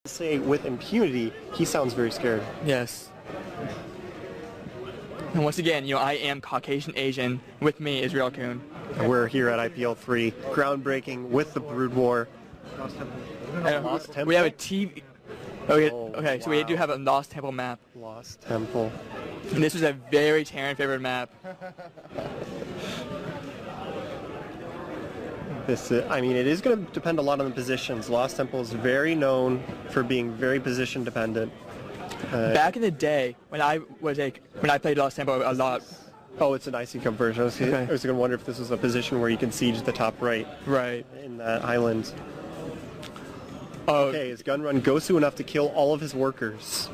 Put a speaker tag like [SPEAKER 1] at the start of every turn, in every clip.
[SPEAKER 1] say with impunity, he sounds very scared.
[SPEAKER 2] Yes. And once again, I am Caucasian Asian. With me is Real Coon.
[SPEAKER 1] We're here at IPL3, groundbreaking with the Brood War.
[SPEAKER 2] Lost Temple? We have a TV. Okay, so we do have a Lost Temple map.
[SPEAKER 1] Lost Temple.
[SPEAKER 2] And this was a very Terran favorite map.
[SPEAKER 1] I mean, it is going to depend a lot on the positions. Lost Temple is very known for being very position dependent.
[SPEAKER 2] Back in the day, when I played Lost Temple a lot.
[SPEAKER 1] Oh, it's an IC Cup version. I was going to wonder if this was a position where you can siege the top right.
[SPEAKER 2] Right.
[SPEAKER 1] In that island. Okay, is Gun Run Gosu enough to kill all of his workers?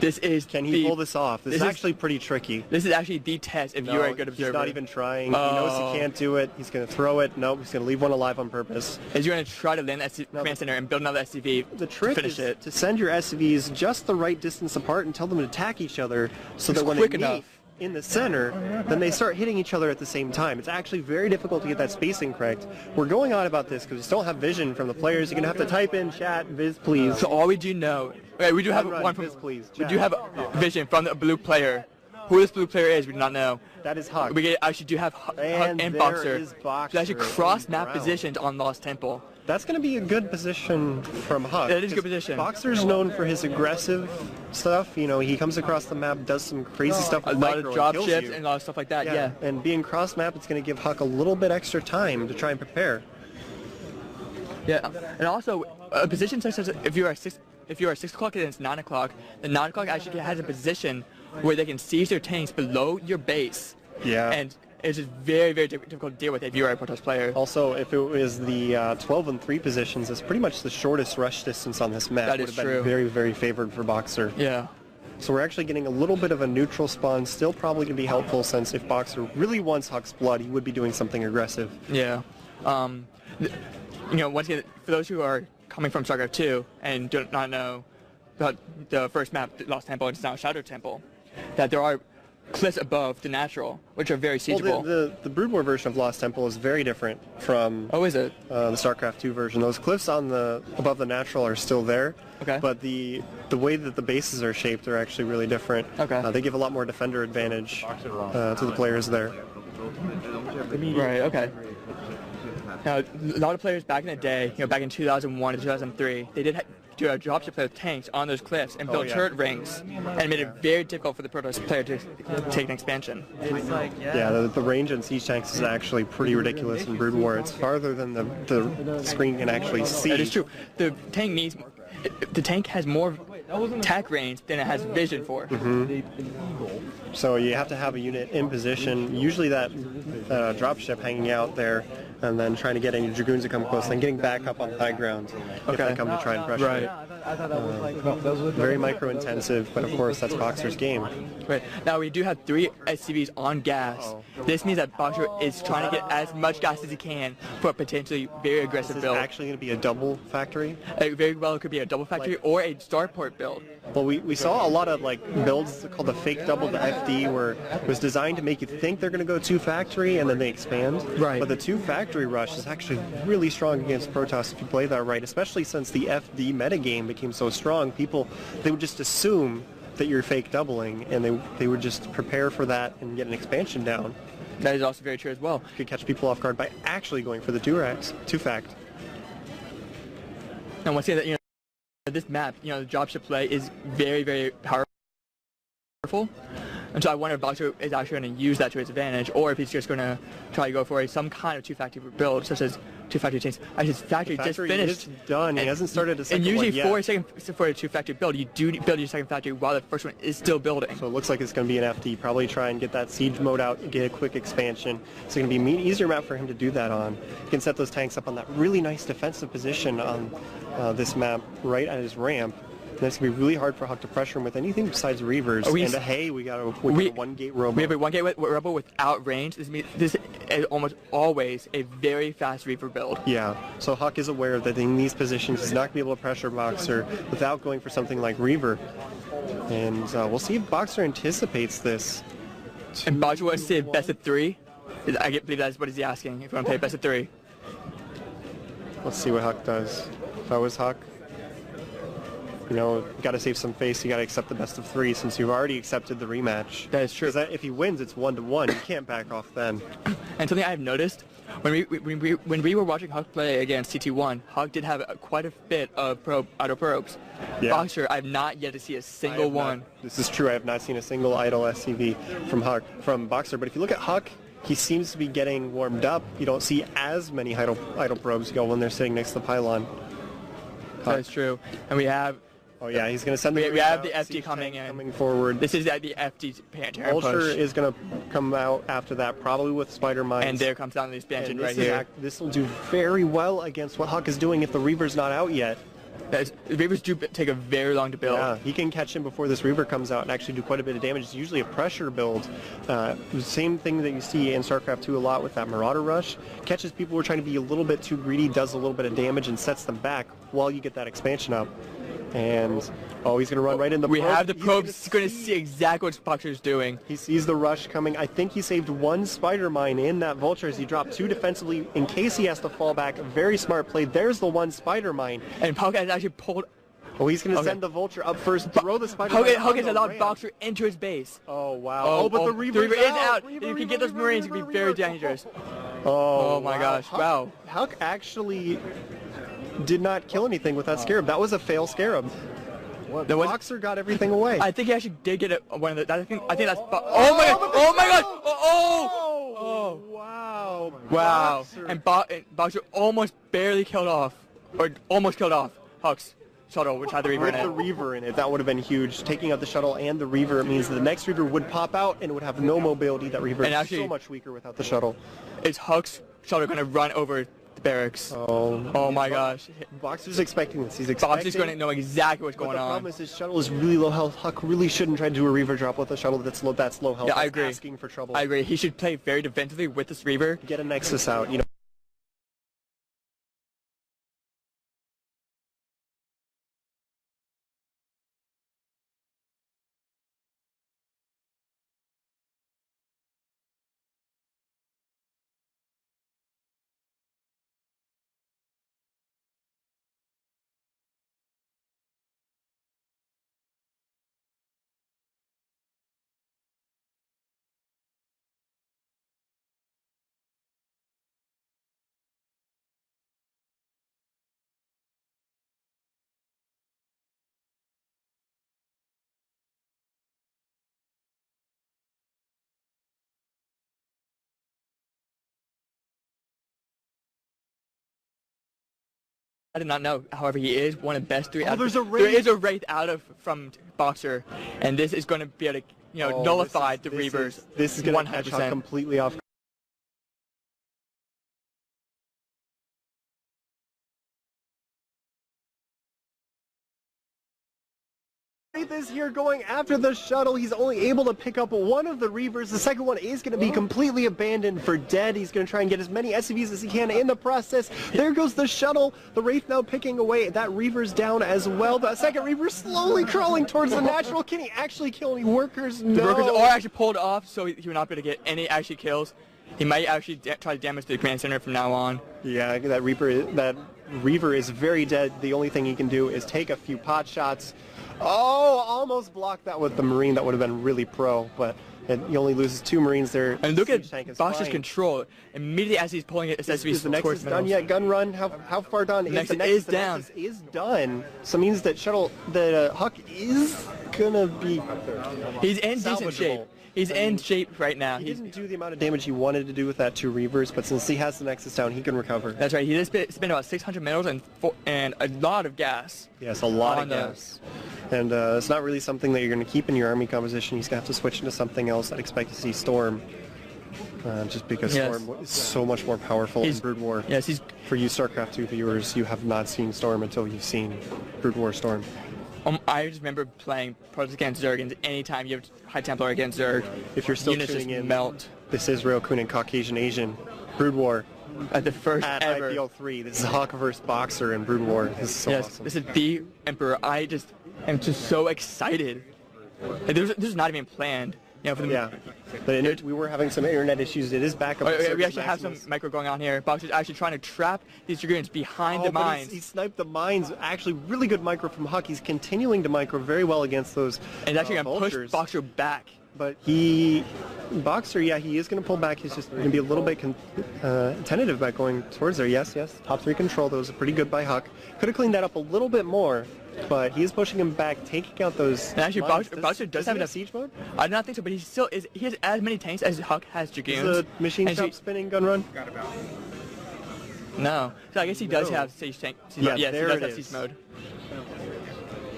[SPEAKER 1] Can he pull this off? This is actually pretty tricky.
[SPEAKER 2] This is actually the test if you're a good observer.
[SPEAKER 1] He's not even trying. He knows he can't do it. He's going to throw it. Nope, he's going to leave one alive on purpose.
[SPEAKER 2] Is going to try to land that command center and build another SCV
[SPEAKER 1] The trick is to send your SCVs just the right distance apart and tell them to attack each other so that when they meet in the center, then they start hitting each other at the same time. It's actually very difficult to get that spacing correct. We're going on about this because we still have vision from the players. You're going to have to type in chat, viz please.
[SPEAKER 2] So all we do know, we do have one from,
[SPEAKER 1] please,
[SPEAKER 2] we do have vision from the blue player. Who this blue player is, we do not know.
[SPEAKER 1] That is Huck.
[SPEAKER 2] We actually do have Huck and Boxer. So actually cross-map positions on Lost Temple.
[SPEAKER 1] That's going to be a good position from Huck.
[SPEAKER 2] That is a good position.
[SPEAKER 1] Boxer's known for his aggressive stuff. You know, he comes across the map, does some crazy stuff with
[SPEAKER 2] a lot of drop ships and a lot of stuff like that, yeah.
[SPEAKER 1] And being cross-map, it's going to give Huck a little bit extra time to try and prepare.
[SPEAKER 2] Yeah, and also a position such as if you are 6 o'clock and it's 9 o'clock, the 9 o'clock actually has a position where they can siege their tanks below your base.
[SPEAKER 1] Yeah.
[SPEAKER 2] And it's just very, very difficult to deal with if you are a Protoss player.
[SPEAKER 1] Also, if it was the 12 and 3 positions, it's pretty much the shortest rush distance on this map.
[SPEAKER 2] That is true.
[SPEAKER 1] Would have been very, very favored for Boxer.
[SPEAKER 2] Yeah.
[SPEAKER 1] So we're actually getting a little bit of a neutral spawn, still probably going to be helpful since if Boxer really wants Huck's blood, he would be doing something aggressive.
[SPEAKER 2] Yeah. Once again, for those who are coming from StarCraft 2 and do not know about the first map, Lost Temple, and it's now Shadow Temple, that there are cliffs above the natural, which are very siegeable.
[SPEAKER 1] Well, the Brood War version of Lost Temple is very different from
[SPEAKER 2] is it?
[SPEAKER 1] The StarCraft 2 version. Those cliffs on above the natural are still there, but the way that the bases are shaped are actually really different. They give a lot more defender advantage to the players there.
[SPEAKER 2] Right, okay. Now, a lot of players back in the day, back in 2001 to 2003, they did do a dropship play with tanks on those cliffs and build turret rings, and made it very difficult for the Protoss player to take an expansion.
[SPEAKER 1] The range on siege tanks is actually pretty ridiculous in Brood War. It's farther than the screen can actually see.
[SPEAKER 2] That is true. The tank has more attack range than it has vision for.
[SPEAKER 1] So you have to have a unit in position, usually that dropship hanging out there, and then trying to get any Dragoons to come close, then getting back up on the high ground if they come to try and pressure it. Very micro-intensive, but of course that's Boxer's game.
[SPEAKER 2] Right. Now we do have 3 SCVs on gas. This means that Boxer is trying to get as much gas as he can for a potentially very aggressive build.
[SPEAKER 1] Is it actually going to be a double factory?
[SPEAKER 2] Very well it could be a double factory or a starport build.
[SPEAKER 1] Well, we saw a lot of builds called the fake double to FD where it was designed to make you think they're going to go 2 factory and then they expand.
[SPEAKER 2] Right.
[SPEAKER 1] But the 2 factory rush is actually really strong against Protoss if you play that right, especially since the FD metagame became so strong. They would just assume that you're fake doubling and they would just prepare for that and get an expansion down.
[SPEAKER 2] That is also very true as well.
[SPEAKER 1] You could catch people off guard by actually going for the 2-fact.
[SPEAKER 2] And once again, this map, the dropship play is very, very powerful. And so I wonder if Boxer is actually going to use that to his advantage, or if he's just going to try to go for some kind of 2-factory build, such as 2-factory chains. His factory just finished.
[SPEAKER 1] Is done. He hasn't started a second one yet.
[SPEAKER 2] And usually for a 2-factory build, you do build your second factory while the first one is still building.
[SPEAKER 1] So it looks like it's going to be an FD. Probably try and get that siege mode out and get a quick expansion. It's going to be an easier map for him to do that on. He can set those tanks up on that really nice defensive position on this map right at his ramp. And it's going to be really hard for Huck to pressure him with anything besides Reavers. We got a 1-gate Robo.
[SPEAKER 2] We have a 1-gate Robo without range. This is almost always a very fast Reaver build.
[SPEAKER 1] Yeah, so Huck is aware that in these positions he's not going to be able to pressure Boxer without going for something like Reaver. And we'll see if Boxer anticipates this.
[SPEAKER 2] And Boxer wants to say best of 3? I believe that's what he's asking, if you want to play best of 3.
[SPEAKER 1] Let's see what Huck does. If I was Huck, You know, you got to save some face. You got to accept the best of 3 since you've already accepted the rematch.
[SPEAKER 2] That is true.
[SPEAKER 1] Because if he wins, it's 1-1. You can't back off then.
[SPEAKER 2] And something I've noticed, when we were watching Huck play against CT1, Huck did have quite a bit of auto probes.
[SPEAKER 1] Yeah.
[SPEAKER 2] Boxer, I've not yet to see a single one.
[SPEAKER 1] This is true. I have not seen a single idle SCV from Boxer. But if you look at Huck, he seems to be getting warmed up. You don't see as many idle probes go when they're sitting next to the pylon.
[SPEAKER 2] That's true. And we have...
[SPEAKER 1] Oh yeah, he's going to send the...
[SPEAKER 2] We have the FD coming in.
[SPEAKER 1] Coming forward.
[SPEAKER 2] This is the FD Terran
[SPEAKER 1] Vulture
[SPEAKER 2] push.
[SPEAKER 1] is going to come out after that, probably with Spider Mines.
[SPEAKER 2] And there comes down the expansion right here.
[SPEAKER 1] This will do very well against what Huck is doing if the Reaver's not out yet.
[SPEAKER 2] Reavers do take a very long to build.
[SPEAKER 1] Yeah, he can catch him before this Reaver comes out and actually do quite a bit of damage. It's usually a pressure build. Same thing that you see in StarCraft 2 a lot with that Marauder Rush. Catches people who are trying to be a little bit too greedy, does a little bit of damage, and sets them back while you get that expansion up. And, oh, he's going to run right in the probe.
[SPEAKER 2] We have the probes. He's going to see exactly what Boxer's doing.
[SPEAKER 1] He sees the rush coming. I think he saved 1 Spider Mine in that Vulture as he dropped 2 defensively in case he has to fall back. Very smart play. There's the 1 Spider Mine.
[SPEAKER 2] And Palka has actually pulled...
[SPEAKER 1] Oh, he's going to send the Vulture up first, throw the Spider Mine.
[SPEAKER 2] Huck has allowed Boxer into his base.
[SPEAKER 1] Oh, wow. But the Reaver
[SPEAKER 2] is out. You can get those Marines. It can be very dangerous.
[SPEAKER 1] Oh,
[SPEAKER 2] my gosh. Wow.
[SPEAKER 1] Huck actually did not kill anything with that Scarab. That was a fail Scarab. The Boxer got everything away.
[SPEAKER 2] I think he actually did get one of the... I think that's... Oh my god! Oh my god! Oh!
[SPEAKER 1] Wow.
[SPEAKER 2] Wow. And Boxer almost barely killed off. Or almost killed off Huck's shuttle, which had the Reaver in it.
[SPEAKER 1] With the Reaver in it, that would have been huge. Taking out the shuttle and the Reaver, it means that the next Reaver would pop out and it would have no mobility. That Reaver is so much weaker without the shuttle.
[SPEAKER 2] Is Huck's shuttle going to run over the barracks?
[SPEAKER 1] Oh
[SPEAKER 2] my gosh.
[SPEAKER 1] Boxer's expecting this. He's expecting.
[SPEAKER 2] Boxer's going to know exactly what's going on.
[SPEAKER 1] The problem is his shuttle is really low health. Huck really shouldn't try to do a Reaver drop with a shuttle that's low health.
[SPEAKER 2] Yeah, I agree.
[SPEAKER 1] Asking for trouble.
[SPEAKER 2] I agree. He should play very defensively with this Reaver.
[SPEAKER 1] Get a Nexus out, you know.
[SPEAKER 2] I did not know. However, he is one of the best 3.
[SPEAKER 1] There's a Wraith.
[SPEAKER 2] There is a Wraith from Boxer, and this is going to be able to, nullify the Reavers.
[SPEAKER 1] This is going to catch Huck completely off. Is here going after the shuttle. He's only able to pick up 1 of the Reavers. The second one is going to be completely abandoned for dead. He's going to try and get as many SCVs as he can in the process. There goes the shuttle. The Wraith now picking away. That Reaver's down as well. The second Reaver slowly crawling towards the natural. Can he actually kill any workers? No.
[SPEAKER 2] The workers are actually pulled off, so he will not be able to get any actually kills. He might actually try to damage the command center from now on.
[SPEAKER 1] Yeah, that Reaver is very dead. The only thing he can do is take a few pot shots. Oh, almost blocked that with the Marine. That would have been really pro, but he only loses 2 Marines there.
[SPEAKER 2] And look at Boxer's control. Immediately as he's pulling it,
[SPEAKER 1] is the Nexus done yet? Gun run? How far done?
[SPEAKER 2] The Nexus is down.
[SPEAKER 1] The Nexus is done. So it means that Huck is gonna be.
[SPEAKER 2] He's in decent shape. He's in shape right now.
[SPEAKER 1] He didn't do the amount of damage he wanted to do with that 2 Reavers, but since he has the Nexus down, he can recover.
[SPEAKER 2] That's right. He just spent about 600 minerals and a lot of gas.
[SPEAKER 1] Yes, a lot of gas. And it's not really something that you're going to keep in your army composition. He's going to have to switch into something else. I'd expect to see Storm, just because Storm is so much more powerful in Brood War.
[SPEAKER 2] Yes,
[SPEAKER 1] For you StarCraft 2 viewers, you have not seen Storm until you've seen Brood War Storm.
[SPEAKER 2] I just remember playing Protoss against Zerg, and anytime you have High Templar against Zerg,
[SPEAKER 1] if you're still
[SPEAKER 2] units
[SPEAKER 1] tuning
[SPEAKER 2] just
[SPEAKER 1] in,
[SPEAKER 2] melt.
[SPEAKER 1] This is Railcoon and Caucasian Asian Brood War.
[SPEAKER 2] At the first
[SPEAKER 1] at
[SPEAKER 2] ever.
[SPEAKER 1] IPL3. This is Huck versus Boxer in Brood War. This is so awesome.
[SPEAKER 2] This is the Emperor. I just am just so excited. This is not even planned. For the
[SPEAKER 1] Yeah, but we were having some internet issues. It is back up.
[SPEAKER 2] we actually have some micro going on here. Boxer's actually trying to trap these Dragoons behind the
[SPEAKER 1] but
[SPEAKER 2] mines.
[SPEAKER 1] He sniped the mines. Actually, really good micro from Huck. He's continuing to micro very well against those
[SPEAKER 2] and he's actually going to
[SPEAKER 1] vultures.
[SPEAKER 2] push Boxer back.
[SPEAKER 1] But Boxer, yeah, he is going to pull back. He's just going to be a little bit tentative about going towards there. Yes. Top 3 control. That was pretty good by Huck. Could have cleaned that up a little bit more, but he is pushing him back, taking out those.
[SPEAKER 2] And actually, Boxer does have
[SPEAKER 1] enough siege mode.
[SPEAKER 2] I do not think so, but he still is. He has as many tanks as Huck has Dragoons.
[SPEAKER 1] Is the machine shop spinning gun run?
[SPEAKER 2] No. So I guess he does have siege tank.
[SPEAKER 1] Yeah,
[SPEAKER 2] yes,
[SPEAKER 1] there
[SPEAKER 2] he
[SPEAKER 1] it
[SPEAKER 2] does have
[SPEAKER 1] is.
[SPEAKER 2] siege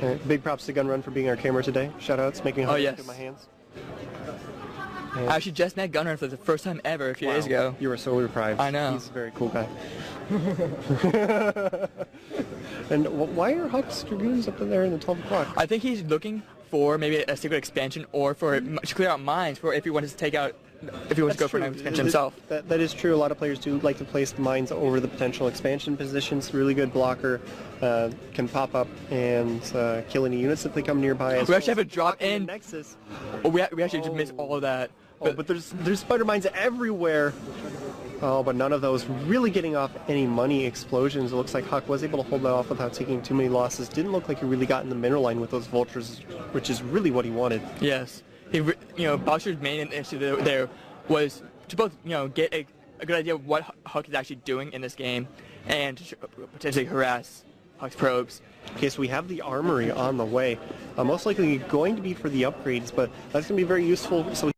[SPEAKER 2] mode.
[SPEAKER 1] Big props to Gun Run for being our camera today. Shoutouts, making Huck look at my hands.
[SPEAKER 2] I actually just met Gunrun for the first time ever a few days ago.
[SPEAKER 1] You were so deprived.
[SPEAKER 2] I know.
[SPEAKER 1] He's a very cool guy. And why are Huck's Dragoons up in there in the 12 o'clock?
[SPEAKER 2] I think he's looking for maybe a secret expansion or for to clear out mines for if he wants to take out, if he wants to go for an expansion himself.
[SPEAKER 1] That is true. A lot of players do like to place the mines over the potential expansion positions. Really good blocker. Can pop up and kill any units if they come nearby.
[SPEAKER 2] We actually have a drop in
[SPEAKER 1] Nexus.
[SPEAKER 2] Oh, we actually just missed all of that.
[SPEAKER 1] But there's spider mines everywhere. Oh, but none of those really getting off any money explosions. It looks like Huck was able to hold that off without taking too many losses. Didn't look like he really got in the mineral line with those vultures, which is really what he wanted.
[SPEAKER 2] Yes. Boxer's main issue there was to both, get a good idea of what Huck is actually doing in this game and to potentially harass Huck's probes.
[SPEAKER 1] Okay, so we have the armory on the way. Most likely going to be for the upgrades, but that's going to be very useful. So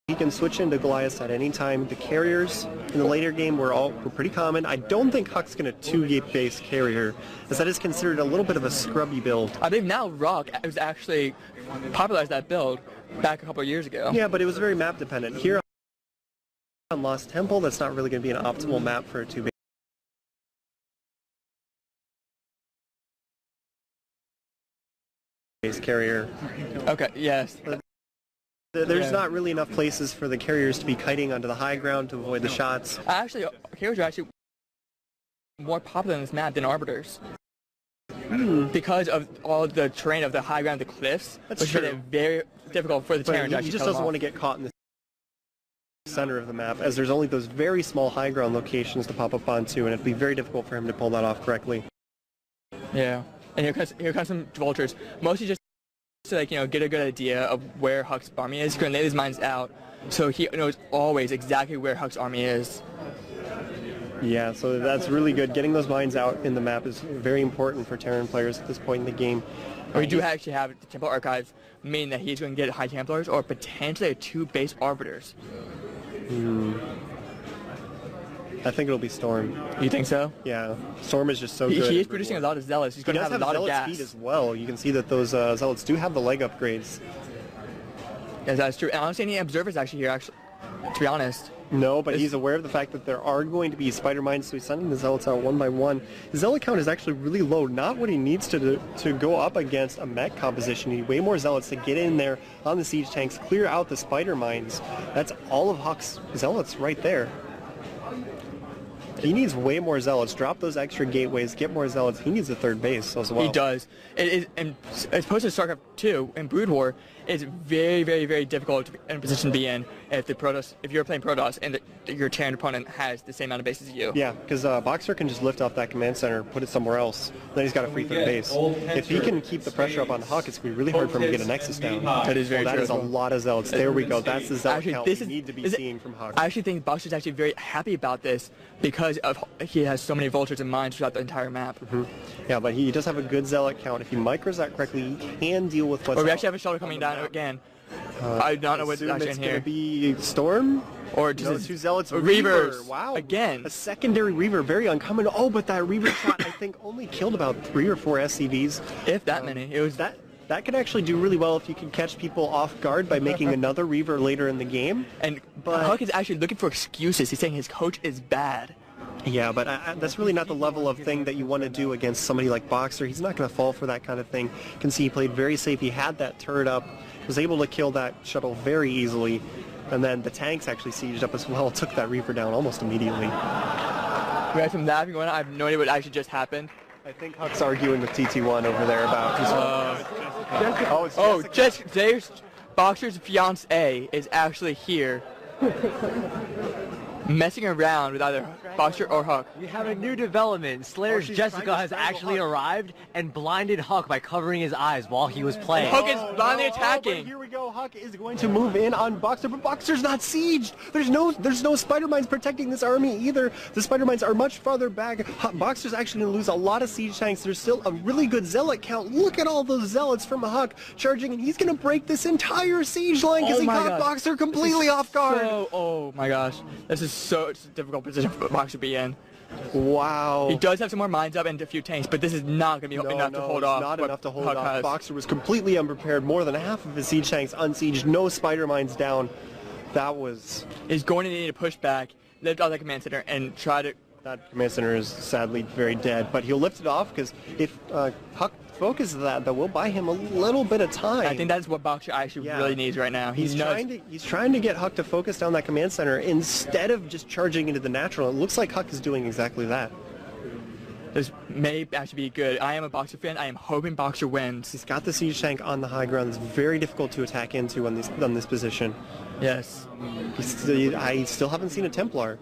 [SPEAKER 1] he can switch into Goliath at any time. The carriers in the later game were pretty common. I don't think Huck's going to 2-gate base carrier, as that is considered a little bit of a scrubby build.
[SPEAKER 2] I believe now Rock was actually popularized that build back a couple of years ago.
[SPEAKER 1] Yeah, but it was very map dependent. Here on Lost Temple, that's not really going to be an optimal map for a 2-base carrier.
[SPEAKER 2] Okay, yes.
[SPEAKER 1] There's not really enough places for the carriers to be kiting onto the high ground to avoid the shots.
[SPEAKER 2] Actually, carriers are actually more popular in this map than arbiters. Because of all the terrain of the high ground, the cliffs, which makes it very difficult for the Terran to actually
[SPEAKER 1] he just doesn't want to get caught in the center of the map, as there's only those very small high ground locations to pop up onto, and it'd be very difficult for him to pull that off correctly.
[SPEAKER 2] Yeah, and here comes some vultures, mostly just to get a good idea of where Huck's army is. He's going to lay these mines out so he knows always exactly where Huck's army is.
[SPEAKER 1] Yeah, so that's really good. Getting those mines out in the map is very important for Terran players at this point in the game.
[SPEAKER 2] We do actually have the Temple Archive, meaning that he's going to get High Templars or potentially 2 base arbiters.
[SPEAKER 1] I think it'll be Storm.
[SPEAKER 2] You think so?
[SPEAKER 1] Yeah, Storm is just so good.
[SPEAKER 2] He is producing a lot of Zealots. He's going to have a lot of gas.
[SPEAKER 1] Speed as well. You can see that those Zealots do have the leg upgrades.
[SPEAKER 2] Yes, that's true. And I don't see any observers actually here, to be honest.
[SPEAKER 1] No, but he's aware of the fact that there are going to be spider mines, so he's sending the Zealots out one by one. His Zealot count is actually really low, not what he needs to go up against a mech composition. You need way more Zealots to get in there on the siege tanks, clear out the spider mines. That's all of Huck's Zealots right there. He needs way more Zealots. Drop those extra gateways, get more Zealots. He needs a 3rd base as well.
[SPEAKER 2] He does. It is, and as opposed to StarCraft 2 and Brood War, it's very, very, very difficult in a position to be in if you're playing Protoss and your Terran opponent has the same amount of bases as you.
[SPEAKER 1] Yeah, because Boxer can just lift off that command center, put it somewhere else. Then he's got a free 3rd base. If he can keep the pressure up on Huck, it's going to be really hard for him to get a Nexus down.
[SPEAKER 2] That is very true.
[SPEAKER 1] That is a lot of Zealots. There we go. That's the Zealot count we need to be seeing from Huck.
[SPEAKER 2] I actually think Boxer's actually very happy about this because he has so many vultures and mines throughout the entire map.
[SPEAKER 1] Yeah, but he does have a good Zealot count. If he micros that correctly, he can deal with what's
[SPEAKER 2] we actually have a shuttle coming down again. I don't know what's actually in here.
[SPEAKER 1] It's going to be Storm?
[SPEAKER 2] Or just
[SPEAKER 1] 2 Zealots.
[SPEAKER 2] Reavers.
[SPEAKER 1] Wow.
[SPEAKER 2] Again.
[SPEAKER 1] A secondary Reaver. Very uncommon. Oh, but that Reaver shot, I think, only killed about 3 or 4 SCVs.
[SPEAKER 2] If that many. It was
[SPEAKER 1] That can actually do really well if you can catch people off guard by making another Reaver later in the game.
[SPEAKER 2] But Huck is actually looking for excuses. He's saying his coach is bad.
[SPEAKER 1] Yeah, but that's really not the level of thing that you want to do against somebody like Boxer. He's not going to fall for that kind of thing. You can see he played very safe. He had that turret up, was able to kill that shuttle very easily, and then the tanks actually sieged up as well, took that Reaper down almost immediately.
[SPEAKER 2] We had some laughing going on. I have no idea what actually just happened.
[SPEAKER 1] I think Huck's arguing with TT1 over there about...
[SPEAKER 2] Boxer's fiancée is actually here, messing around with either Boxer or Huck.
[SPEAKER 3] We have a new development. Slayer's Jessica has actually arrived and blinded Huck by covering his eyes while he was playing.
[SPEAKER 2] Huck is blindly
[SPEAKER 1] But
[SPEAKER 2] attacking.
[SPEAKER 1] here we go. Huck is going to move in on Boxer, but Boxer's not sieged. There's no spider mines protecting this army either. The spider mines are much farther back. Boxer's actually going to lose a lot of siege tanks. There's still a really good zealot count. Look at all those zealots from Huck charging, and he's going to break this entire siege line because he caught Boxer completely off guard.
[SPEAKER 2] Oh my gosh, this is such a difficult position for Boxer to be in.
[SPEAKER 1] Wow.
[SPEAKER 2] He does have some more mines up and a few tanks, but this is not going to be enough to hold off.
[SPEAKER 1] Not enough to hold
[SPEAKER 2] Huck
[SPEAKER 1] off.
[SPEAKER 2] has.
[SPEAKER 1] Boxer was completely unprepared. More than half of his siege tanks unsieged. No spider mines down. That was...
[SPEAKER 2] Is going to need to push back, lift off that command center, and try to...
[SPEAKER 1] That command center is sadly very dead, but he'll lift it off because if Huck focuses that will buy him a little bit of time.
[SPEAKER 2] I think that's what Boxer actually really needs right now.
[SPEAKER 1] He's trying to get Huck to focus down that command center instead of just charging into the natural. It looks like Huck is doing exactly that.
[SPEAKER 2] This may actually be good. I am a Boxer fan. I am hoping Boxer wins.
[SPEAKER 1] He's got the siege tank on the high ground. It's very difficult to attack into on this position.
[SPEAKER 2] Yes.
[SPEAKER 1] I still haven't seen a Templar.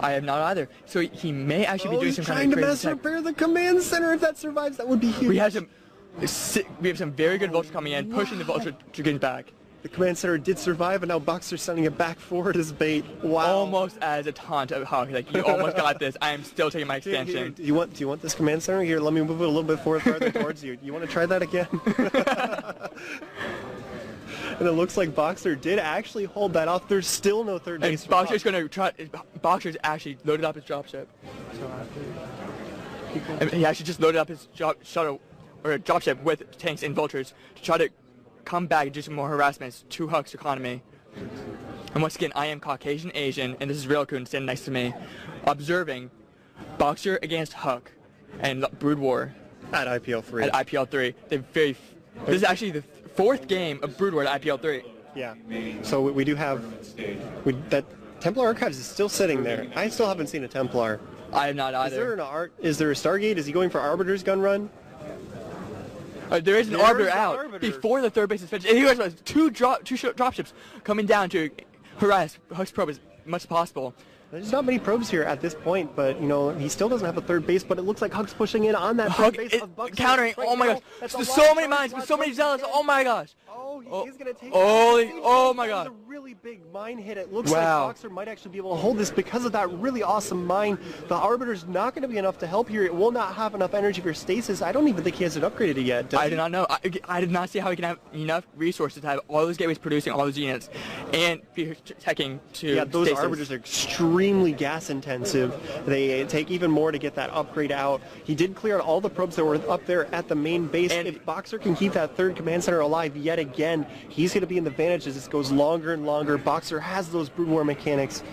[SPEAKER 2] I have not either. So he may actually be doing some kind of crazy
[SPEAKER 1] he's trying to repair the command center. If that survives, that would be huge.
[SPEAKER 2] We have some very good vultures coming in, pushing the vulture to get back.
[SPEAKER 1] The command center did survive, and now Boxer's sending it back forward as bait. Wow.
[SPEAKER 2] Almost as a taunt of Huck. Like, you almost got this. I am still taking my expansion.
[SPEAKER 1] Here, do you want this command center? Here, let me move it a little bit farther towards you. You want to try that again? And it looks like Boxer did actually hold that off. There's still no third base.
[SPEAKER 2] And Boxer's going to try. Boxer's actually loaded up his dropship. And he actually just loaded up his dropship with tanks and vultures to try to come back and do some more harassments to Huck's economy. And once again, I am Caucasian Asian, and this is Railcoon standing next to me, observing Boxer against Huck and Brood War
[SPEAKER 1] at IPL3.
[SPEAKER 2] At IPL3, this is actually the fourth game of Brood War at IPL3.
[SPEAKER 1] Yeah. So we do have that Templar Archives is still sitting there. I still haven't seen a Templar.
[SPEAKER 2] I have not either.
[SPEAKER 1] Is there a Stargate? Is he going for Arbiter's gun run?
[SPEAKER 2] There is an Arbiter out before the third base is finished. And he has two dropships coming down to harass Huck's probe as much as possible.
[SPEAKER 1] There's not many probes here at this point, but he still doesn't have a third base. But it looks like Huck's pushing in on that third base.
[SPEAKER 2] Countering.
[SPEAKER 1] Right
[SPEAKER 2] oh my gosh! There's so many mines with so many zealots. Oh my gosh!
[SPEAKER 1] Oh, he's gonna take.
[SPEAKER 2] Oh my god!
[SPEAKER 1] That was a really big mine hit. It looks like Boxer might actually be able to hold this because of that really awesome mine. The Arbiter's not going to be enough to help here. It will not have enough energy for stasis. I don't even think he has it upgraded yet.
[SPEAKER 2] I do not know. I did not see how he can have enough resources to have all those gateways producing all those units and be attacking to.
[SPEAKER 1] Yeah, those
[SPEAKER 2] stasis.
[SPEAKER 1] Arbiters are extremely gas intensive. They take even more to get that upgrade out. He did clear out all the probes that were up there at the main base. And if Boxer can keep that third command center alive yet again, he's going to be in the advantage as this goes longer and longer. Boxer has those Brood War mechanics.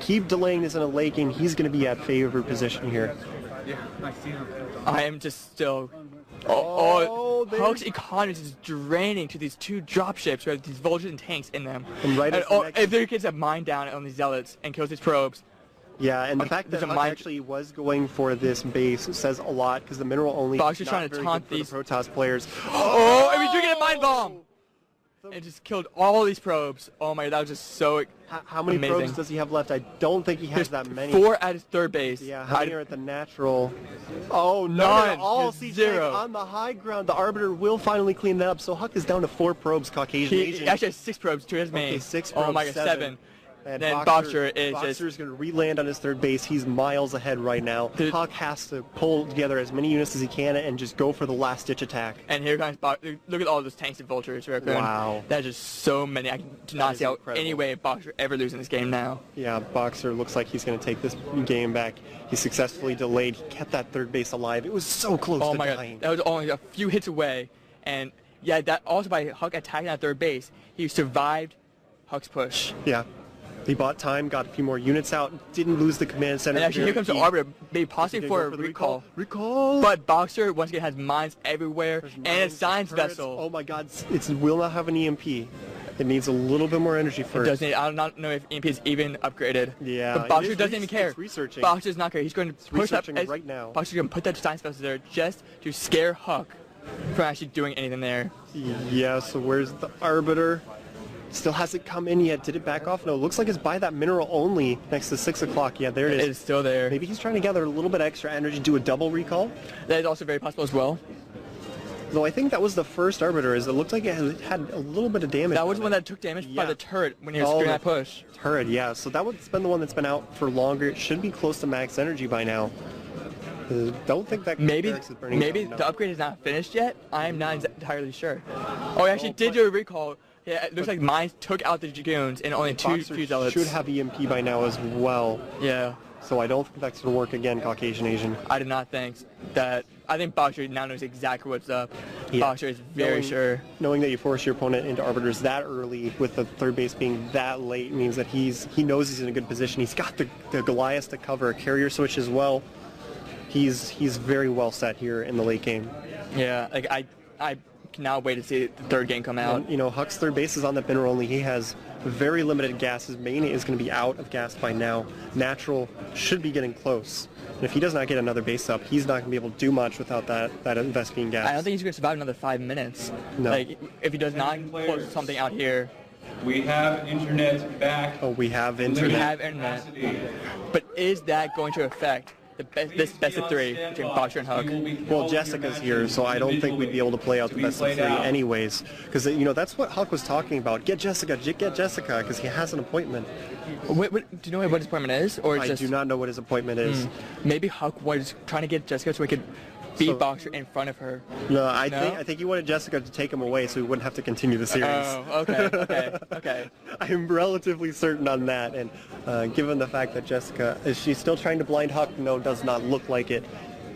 [SPEAKER 1] Keep delaying this in a lake, and he's going to be at favored position here.
[SPEAKER 2] I am just still... Huck's economy is draining to these two dropships with these vultures and tanks in them.
[SPEAKER 1] And
[SPEAKER 2] if their kids have mine down on these zealots and kills these probes.
[SPEAKER 1] Yeah, and the fact that Huck actually was going for this base says a lot because the mineral only
[SPEAKER 2] Boxer's trying to taunt these
[SPEAKER 1] Protoss players.
[SPEAKER 2] And we do get a mine bomb! It just killed all these probes. Oh my god, that was just so
[SPEAKER 1] How many
[SPEAKER 2] amazing.
[SPEAKER 1] probes does he have left? I don't think he has that many.
[SPEAKER 2] 4 at his third base.
[SPEAKER 1] Yeah, how many are at the natural? Oh,
[SPEAKER 2] none.
[SPEAKER 1] All siege tanks on the high ground. The Arbiter will finally clean that up. So Huck is down to 4 probes, Caucasian Asian.
[SPEAKER 2] He actually has 6 probes to his main.
[SPEAKER 1] Okay, 6 probes,
[SPEAKER 2] oh my god, 7.
[SPEAKER 1] And
[SPEAKER 2] then Boxer's
[SPEAKER 1] going to re-land on his third base. He's miles ahead right now. Huck has to pull together as many units as he can and just go for the last-ditch attack.
[SPEAKER 2] And here comes Boxer. Look at all those tanks and vultures.
[SPEAKER 1] Wow.
[SPEAKER 2] That's just so many. I do not see how any way Boxer ever losing this game now.
[SPEAKER 1] Yeah, Boxer looks like he's going to take this game back. He successfully delayed. He kept that third base alive. It was so close to dying.
[SPEAKER 2] God. That was only a few hits away. And yeah, that also by Huck attacking that third base, he survived Huck's push.
[SPEAKER 1] Yeah. He bought time, got a few more units out, didn't lose the command center.
[SPEAKER 2] And actually, here comes the Arbiter, maybe possibly for a recall. But Boxer, once again, has mines everywhere and a science vessel.
[SPEAKER 1] Oh my god, it will not have an EMP. It needs a little bit more energy first.
[SPEAKER 2] It does need, I do not know if EMP is even upgraded.
[SPEAKER 1] Yeah.
[SPEAKER 2] But Boxer doesn't even care.
[SPEAKER 1] Researching.
[SPEAKER 2] Boxer's not care. He's going to push up
[SPEAKER 1] right now.
[SPEAKER 2] Boxer's going to put that science vessel there just to scare Huck from actually doing anything there.
[SPEAKER 1] Yeah, so where's the arbiter? Still hasn't come in yet. Did it back off? No, it looks like it's by that mineral only next to 6 o'clock. Yeah, there it is.
[SPEAKER 2] It is still there.
[SPEAKER 1] Maybe he's trying to gather a little bit extra energy, do a double recall.
[SPEAKER 2] That is also very possible as well.
[SPEAKER 1] Though I think that was the first arbiter, as it looked like it had a little bit of damage.
[SPEAKER 2] That was the one that took damage by
[SPEAKER 1] Yeah.
[SPEAKER 2] the turret when he was doing that push.
[SPEAKER 1] Turret, yeah. So that one's been the one that's been out for longer. It should be close to max energy by now. Don't think that
[SPEAKER 2] Maybe
[SPEAKER 1] barracks is burning
[SPEAKER 2] maybe
[SPEAKER 1] down, no.
[SPEAKER 2] the upgrade is not finished yet. I am not entirely sure. Oh, he actually did do a recall. Yeah, it looks like mine took out the Dragoons and only two
[SPEAKER 1] Boxer
[SPEAKER 2] zealots.
[SPEAKER 1] should have EMP by now as well.
[SPEAKER 2] Yeah.
[SPEAKER 1] So I don't think that's going to work again, Caucasian Asian.
[SPEAKER 2] I did not think that. I think Boxer now knows exactly what's up.
[SPEAKER 1] Yeah.
[SPEAKER 2] Boxer is very sure.
[SPEAKER 1] Knowing that you force your opponent into arbiters that early, with the third base being that late, means that he knows he's in a good position. He's got the Goliath to cover a carrier switch as well. He's very well set here in the late game.
[SPEAKER 2] Yeah, like I cannot wait to see the third game come out.
[SPEAKER 1] And, you know, Huck's third base is on that mineral only. He has very limited gas. His main is going to be out of gas by now. Natural should be getting close. And if he does not get another base up, he's not going to be able to do much without that investing gas.
[SPEAKER 2] I don't think he's going to survive another 5 minutes.
[SPEAKER 1] No.
[SPEAKER 2] Like, if he does not pull something out here.
[SPEAKER 4] We have internet back.
[SPEAKER 1] Oh, we have
[SPEAKER 2] We
[SPEAKER 1] internet.
[SPEAKER 2] have internet. But is that going to affect this best of three between Boxer and Huck?
[SPEAKER 1] Well, Jessica's here, so I don't think we'd be able to play out the best of three anyways. Because, you know, that's what Huck was talking about. Get Jessica, because he has an appointment.
[SPEAKER 2] Wait, do you know what his appointment is? Or
[SPEAKER 1] I
[SPEAKER 2] just,
[SPEAKER 1] do not know what his appointment is.
[SPEAKER 2] Maybe Huck was trying to get Jessica so he could beat
[SPEAKER 1] So-
[SPEAKER 2] Boxer in front of her.
[SPEAKER 1] No, I
[SPEAKER 2] No?
[SPEAKER 1] think he wanted Jessica to take him away so he wouldn't have to continue the series.
[SPEAKER 2] Oh, okay.
[SPEAKER 1] I'm relatively certain on that, and given the fact that Jessica, is she still trying to blind Huck? No, does not look like it.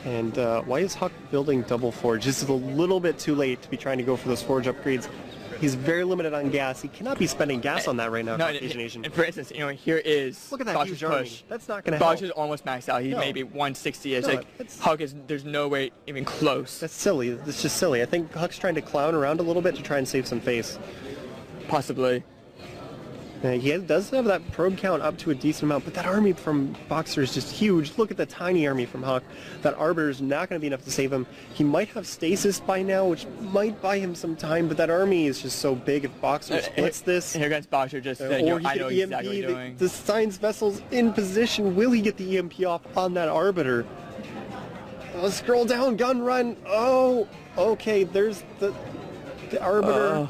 [SPEAKER 1] And why is Huck building double forge? This is a little bit too late to be trying to go for those forge upgrades. He's very limited on gas. He cannot be spending gas on that right now,
[SPEAKER 2] No,
[SPEAKER 1] Caucasian Asian.
[SPEAKER 2] and for instance, you know, here is
[SPEAKER 1] Look at that
[SPEAKER 2] Boxer's
[SPEAKER 1] huge army.
[SPEAKER 2] push.
[SPEAKER 1] That's not going to help.
[SPEAKER 2] Boxer's almost maxed out. He's
[SPEAKER 1] No.
[SPEAKER 2] maybe 160. It's
[SPEAKER 1] No,
[SPEAKER 2] like
[SPEAKER 1] it's-
[SPEAKER 2] Huck is. There's no way even close.
[SPEAKER 1] That's silly. That's just silly. I think Huck's trying to clown around a little bit to try and save some face.
[SPEAKER 2] Possibly.
[SPEAKER 1] He does have that probe count up to a decent amount, but that army from Boxer is just huge. Look at the tiny army from Huck. That arbiter is not going to be enough to save him. He might have stasis by now, which might buy him some time, but that army is just so big. If Boxer splits this,
[SPEAKER 2] And here comes Boxer just saying,
[SPEAKER 1] or he
[SPEAKER 2] I know
[SPEAKER 1] get
[SPEAKER 2] exactly what
[SPEAKER 1] EMP,
[SPEAKER 2] you're doing.
[SPEAKER 1] the science vessel's in position. Will he get the EMP off on that arbiter? Scroll down, gun run. Oh, okay, there's the arbiter.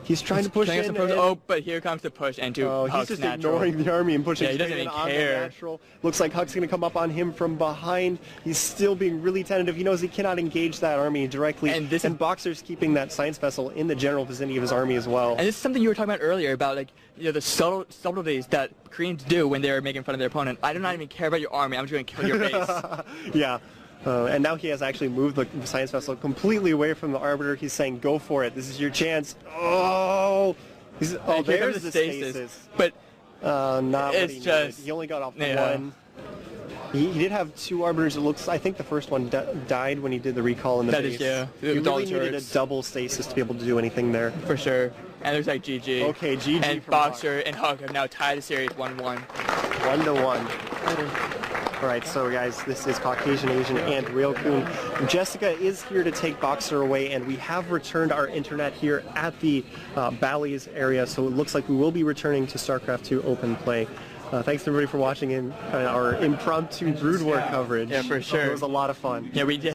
[SPEAKER 1] He's trying to push
[SPEAKER 2] Trying
[SPEAKER 1] in.
[SPEAKER 2] to push-
[SPEAKER 1] and-
[SPEAKER 2] oh, but here comes the push into
[SPEAKER 1] he's
[SPEAKER 2] Huck's
[SPEAKER 1] just
[SPEAKER 2] natural.
[SPEAKER 1] ignoring the army and pushing
[SPEAKER 2] Yeah, he doesn't
[SPEAKER 1] straight in
[SPEAKER 2] even
[SPEAKER 1] on the
[SPEAKER 2] care.
[SPEAKER 1] natural. Looks like Huck's going to come up on him from behind. He's still being really tentative. He knows he cannot engage that army directly.
[SPEAKER 2] And
[SPEAKER 1] Boxer's keeping that science vessel in the general vicinity of his army as well.
[SPEAKER 2] And this is something you were talking about earlier about, like, you know, the subtleties that Koreans do when they're making fun of their opponent. I do not even care about your army. I'm just going to kill your base.
[SPEAKER 1] Yeah. And now he has actually moved the science vessel completely away from the arbiter. He's saying, go for it. This is your chance. Oh,
[SPEAKER 2] And here comes
[SPEAKER 1] there's
[SPEAKER 2] the
[SPEAKER 1] the stasis.
[SPEAKER 2] But
[SPEAKER 1] Not what
[SPEAKER 2] It's
[SPEAKER 1] he needed.
[SPEAKER 2] just-
[SPEAKER 1] He only got off
[SPEAKER 2] yeah.
[SPEAKER 1] one. He did have two arbiters. It looks. I think the first one died when he did the recall in the
[SPEAKER 2] That
[SPEAKER 1] base.
[SPEAKER 2] is, yeah.
[SPEAKER 1] You
[SPEAKER 2] With all
[SPEAKER 1] really
[SPEAKER 2] the
[SPEAKER 1] needed a
[SPEAKER 2] turrets.
[SPEAKER 1] double stasis to be able to do anything there.
[SPEAKER 2] for sure. And there's like GG.
[SPEAKER 1] Okay, GG
[SPEAKER 2] And
[SPEAKER 1] from
[SPEAKER 2] Boxer and Huck have now tied the series 1-1.
[SPEAKER 1] 1-1. All right, so guys, this is Caucasian Asian and Railcoon. Jessica is here to take Boxer away, and we have returned our internet here at the Bally's area, so it looks like we will be returning to StarCraft 2 Open Play. Thanks everybody for watching in our impromptu Brood War coverage.
[SPEAKER 2] Yeah, for sure.
[SPEAKER 1] It was a lot of fun.
[SPEAKER 2] Yeah, we did.